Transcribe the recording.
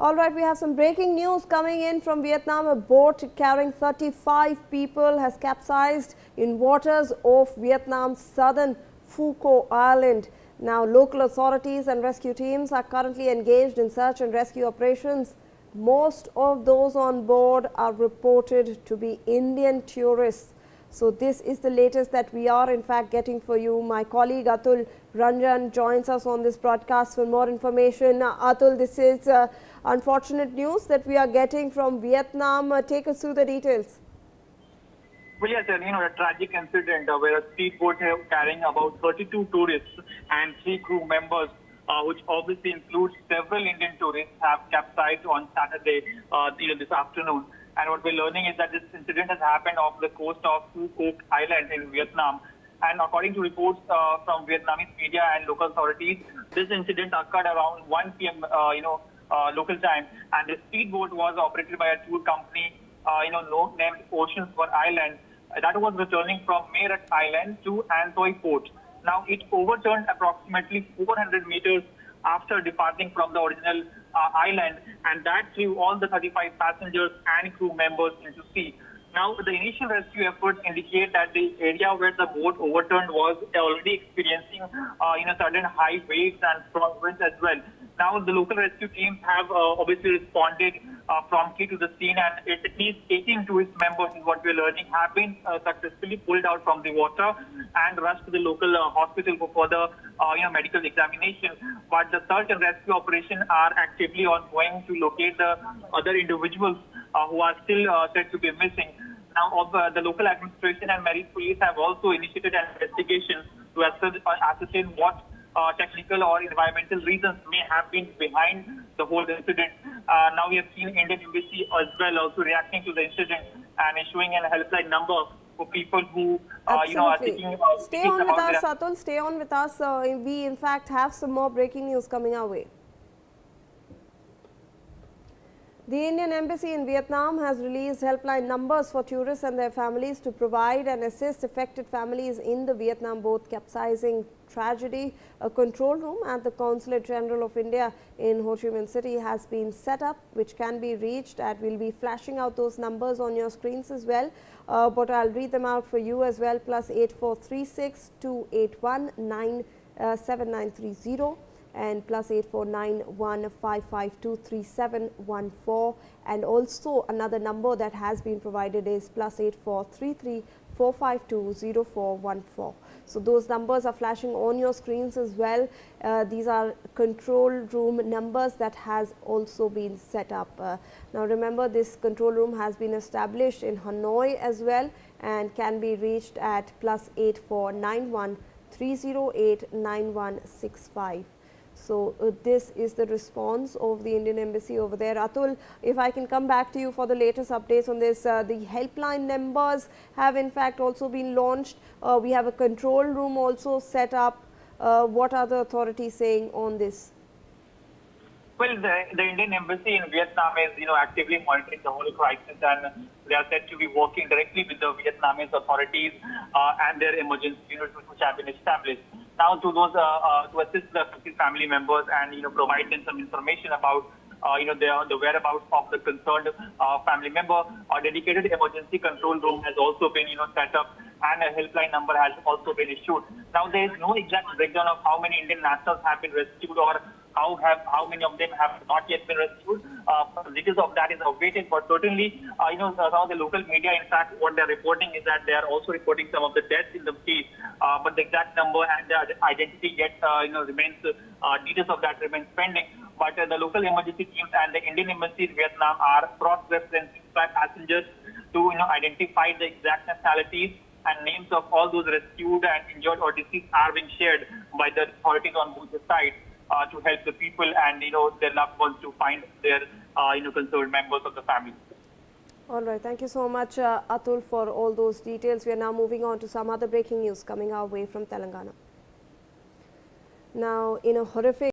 All right, we have some breaking news coming in from Vietnam. A boat carrying 35 people has capsized in waters off Vietnam's southern Phu Island. Now, local authorities and rescue teams are currently engaged in search and rescue operations. Most of those on board are reported to be Indian tourists. So this is the latest that we are in fact getting for you. My colleague Atul Ranjan joins us on this broadcast for more information. Atul, this is unfortunate news that we are getting from Vietnam. Take us through the details. Well, yes, a tragic incident where a speedboat carrying about 32 tourists and 3 crew members, which obviously includes several Indian tourists, have capsized on Saturday, this afternoon. And what we're learning is that this incident has happened off the coast of Quoc Island in Vietnam. And according to reports from Vietnamese media and local authorities, this incident occurred around 1 p.m. Local time. And the speedboat was operated by a tour company, named Oceans for Island. That was returning from Meerut Island to An Thoi Port. Now, it overturned approximately 400 meters after departing from the original island, and that threw all the 35 passengers and crew members into sea. Now, the initial rescue efforts indicate that the area where the boat overturned was already experiencing, sudden high waves and strong winds as well. Now, the local rescue teams have obviously responded promptly to the scene, and at least 18 tourist members, is what we're learning, have been successfully pulled out from the water and rushed to the local hospital for further, medical examination. But the search and rescue operation are actively ongoing to locate the other individuals who are still said to be missing. Now, the local administration and marine police have also initiated an investigation to ascertain what technical or environmental reasons may have been behind the whole incident. Now we have seen Indian Embassy as well also reacting to the incident and issuing a helpline number for people who are seeking. Stay on with us, Atul. Stay on with us. We in fact have some more breaking news coming our way. The Indian Embassy in Vietnam has released helpline numbers for tourists and their families to provide and assist affected families in the Vietnam boat capsizing tragedy. A control room at the Consulate General of India in Ho Chi Minh City has been set up, which can be reached at. We'll be flashing out those numbers on your screens as well, but I'll read them out for you as well. +8436 281 7930. and +849155233714, and also another number that has been provided is +8433 452 0414. So those numbers are flashing on your screens as well. These are control room numbers that has also been set up. Now remember, this control room has been established in Hanoi as well and can be reached at +8491 308 9165. So this is the response of the Indian Embassy over there. Atul, if I can come back to you for the latest updates on this. The helpline numbers have in fact also been launched. We have a control room also set up. What are the authorities saying on this? Well, the Indian Embassy in Vietnam is, actively monitoring the whole crisis, and they are said to be working directly with the Vietnamese authorities and their emergency units which have been established. Now, to those to assist the family members and provide them some information about the whereabouts of the concerned family member, a dedicated emergency control room has also been set up, and a helpline number has also been issued. Now, there is no exact breakdown of how many Indian nationals have been rescued or how many of them have not yet been rescued. Details of that is awaited, but certainly, some of the local media, in fact, what they're reporting is that they are also reporting some of the deaths in the case, but the exact number and the identity yet, remains, details of that remains pending. But the local emergency teams and the Indian Embassy in Vietnam are cross-referencing passengers to, identify the exact nationalities, and names of all those rescued and injured or deceased are being shared by the authorities on both the sides. To help the people and their loved ones to find their concerned members of the family. All right, thank you so much, Atul, for all those details. We are now moving on to some other breaking news coming our way from Telangana. Now, in a horrific